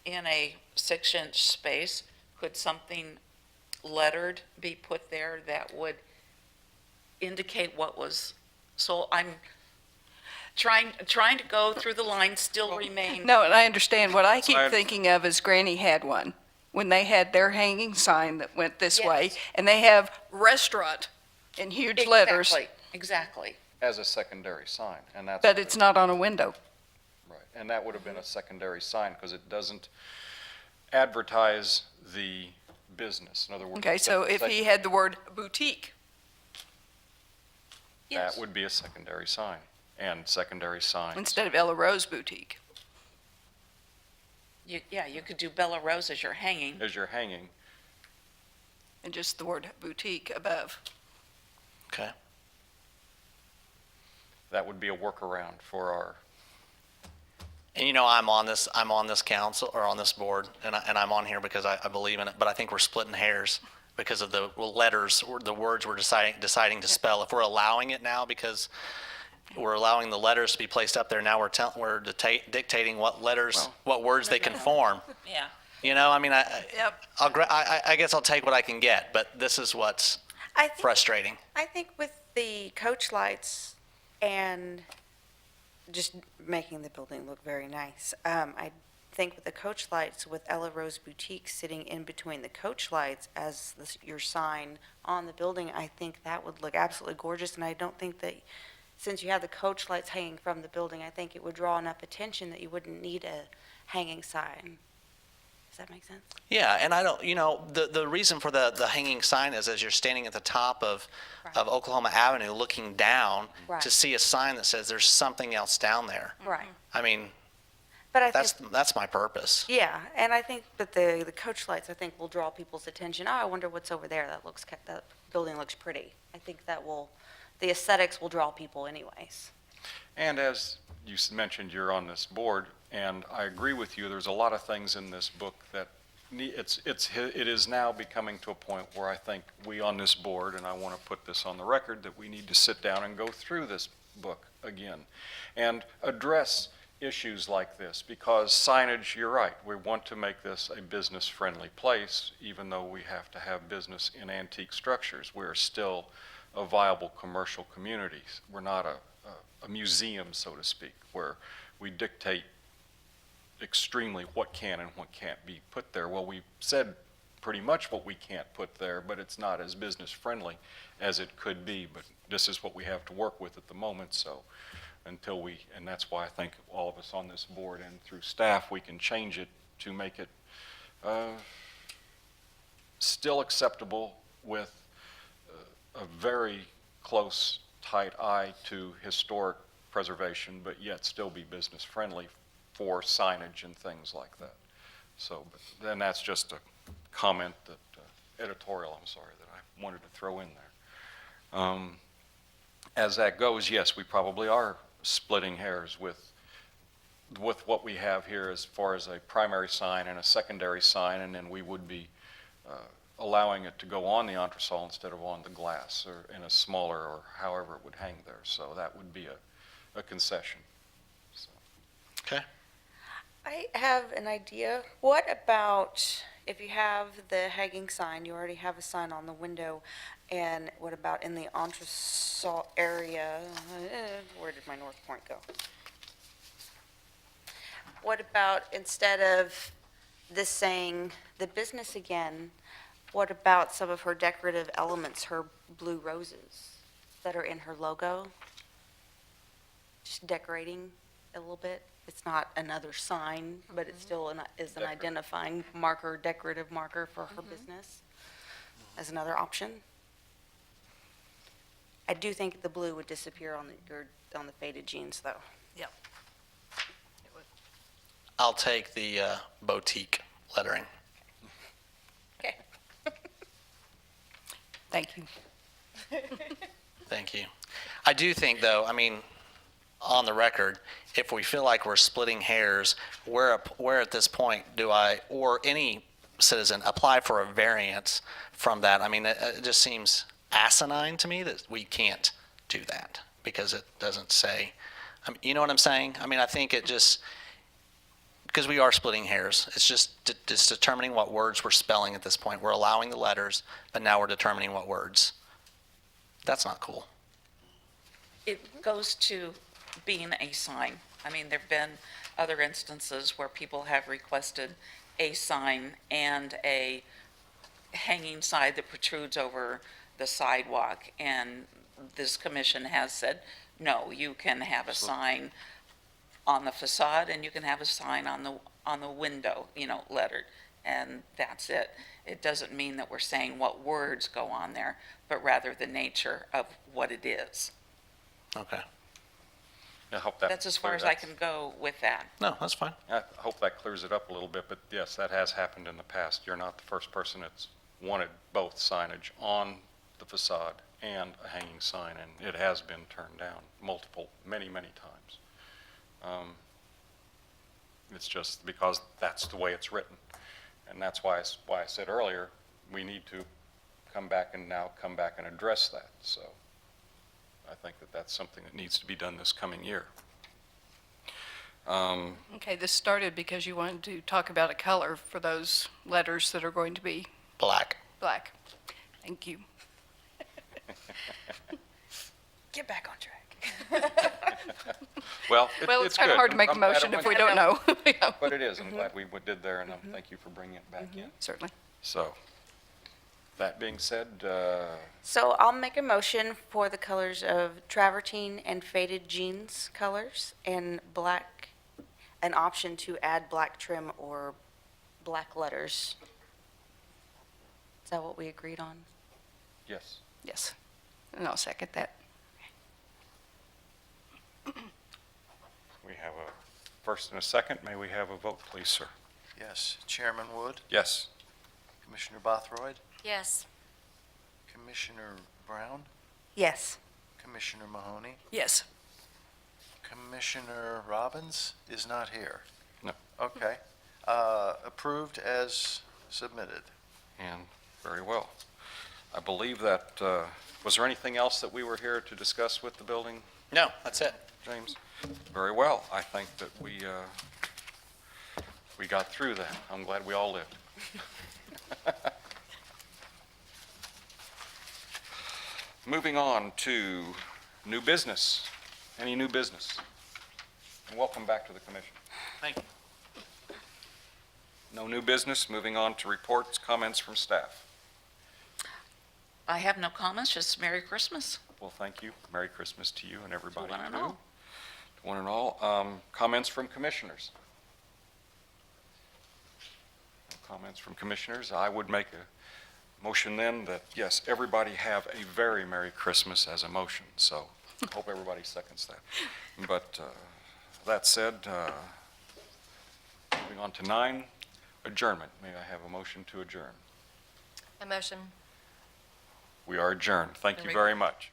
in a 6-inch space, could something lettered be put there that would indicate what was, so I'm trying to go through the lines, still remain. No, and I understand. What I keep I- thinking of is Granny had one, when they had their hanging sign that went this way, Yes. and they have restaurant in huge letters, Exactly. As a secondary sign, and that's. but it's not on a window. Right, and that would have been a secondary sign, because it doesn't advertise the business, in other words. Okay, so if he had the word boutique, That would be a secondary sign, and secondary signs. instead of Ella Rose Boutique. Yeah, you could do Bella Rose as you're hanging. As you're hanging, And just the word boutique above. Okay. that would be a workaround for our, And you know, I'm on this council, or on this board, and I'm on here because I believe in it, but I think we're splitting hairs because of the letters, or the words we're deciding to spell. If we're allowing it now, because we're allowing the letters to be placed up there, now we're dictating what letters, what words they can form. Yeah. You know, I mean, Yep. I guess I'll take what I can get, but this is what's frustrating. I think with the coach lights and just making the building look very nice, I think with the coach lights, with Ella Rose Boutique sitting in between the coach lights as your sign on the building, I think that would look absolutely gorgeous. And I don't think that, since you have the coach lights hanging from the building, I think it would draw enough attention that you wouldn't need a hanging sign. Does that make sense? Yeah, and I don't, you know, the reason for the hanging sign is as you're standing at the top of Oklahoma Avenue, looking down Right. to see a sign that says there's something else down there. Right. I mean, But I think, that's my purpose. yeah, and I think that the coach lights, I think, will draw people's attention. Oh, I wonder what's over there. That building looks pretty. I think the aesthetics will draw people anyways. and as you mentioned, you're on this board, and I agree with you, there's a lot of things in this book that it is now becoming to a point where I think we on this board, and I want to put this on the record, that we need to sit down and go through this book again and address issues like this, because signage, you're right, we want to make this a business-friendly place, even though we have to have business in antique structures. We're still a viable commercial community. We're not a museum, so to speak, where we dictate extremely what can and what can't be put there. Well, we said pretty much what we can't put there, but it's not as business-friendly as it could be, but this is what we have to work with at the moment, so until and that's why I think all of us on this board and through staff, we can change it to make it still acceptable with a very close, tight eye to historic preservation, but yet still be business-friendly for signage and things like that. So, but then that's just a comment that, editorial, I'm sorry, that I wanted to throw in there. As that goes, yes, we probably are splitting hairs with what we have here as far as a primary sign and a secondary sign, and then we would be allowing it to go on the entresol instead of on the glass, or in a smaller, or however it would hang there. So that would be a concession. So. Okay. I have an idea. What about if you have the hanging sign, you already have a sign on the window, and what about in the entresol area? Where did my North Point go? What about instead of this saying, the business again, What about some of her decorative elements, her blue roses that are in her logo? Just decorating a little bit. It's not another sign, but it still is an identifying marker, decorative marker for her business as another option. I do think the blue would disappear on the faded jeans, though. Yep. I'll take the boutique lettering. Okay. Thank you. Thank you. I do think, though, I mean, on the record, if we feel like we're splitting hairs, where at this point do I, or any citizen, apply for a variance from that? I mean, it just seems asinine to me that we can't do that because it doesn't say, I mean, you know what I'm saying? I mean, I think it just, because we are splitting hairs, it's just it's determining what words we're spelling at this point. We're allowing the letters, but now we're determining what words. That's not cool. It goes to being a sign. I mean, there've been other instances where people have requested a sign and a hanging sign that protrudes over the sidewalk, and this commission has said, no, you can have a sign on the facade and you can have a sign on the window, lettered, and that's it. It doesn't mean that we're saying what words go on there, but rather the nature of what it is. Okay. I hope that. That's as far as I can go with that. No, that's fine. I hope that clears it up a little bit, but yes, that has happened in the past. You're not the first person that's wanted both signage on the facade and a hanging sign, and it has been turned down many times. It's just because that's the way it's written. And that's why I said earlier, we need to come back and address that. So I think that that's something that needs to be done this coming year. Okay, this started because you wanted to talk about a color for those letters that are going to be Black. black. Thank you. Get back on track. Well, Well, it's kind of good. hard to make a I'm glad it motion if went- we don't know. Yeah, But it is. I'm glad we did there, and thank you for bringing it back in. certainly. So, that being said, So I'll make a motion for the colors of travertine and faded jeans colors and black, an option to add black trim or black letters. Is that what we agreed on? yes. Yes. And I'll second that. We have a first and a second. May we have a vote, please, sir? Yes. Chairman Wood, Yes. Commissioner Bothroyd, Yes. Commissioner Brown, Yes. Commissioner Mahoney, Yes. Commissioner Robbins is not here. No. Okay. Approved as submitted. And very well. I believe that, was there anything else that we were here to discuss with the building, No, that's it. James? Very well. I think that we got through that. I'm glad we all lived. Moving on to new business. Any new business? And welcome back to the commission. Thank you. No new business. Moving on to reports, comments from staff. I have no comments, just Merry Christmas Well, thank you. Merry Christmas to you and to everybody. one and too. all. To one and all. Comments from commissioners? No comments from commissioners. I would make a motion then that, yes, everybody have a very Merry Christmas as a motion. So I hope everybody seconds that. But that said, moving on to 9, adjournment. May I have a motion to adjourn? A motion. We are adjourned. Thank you very much.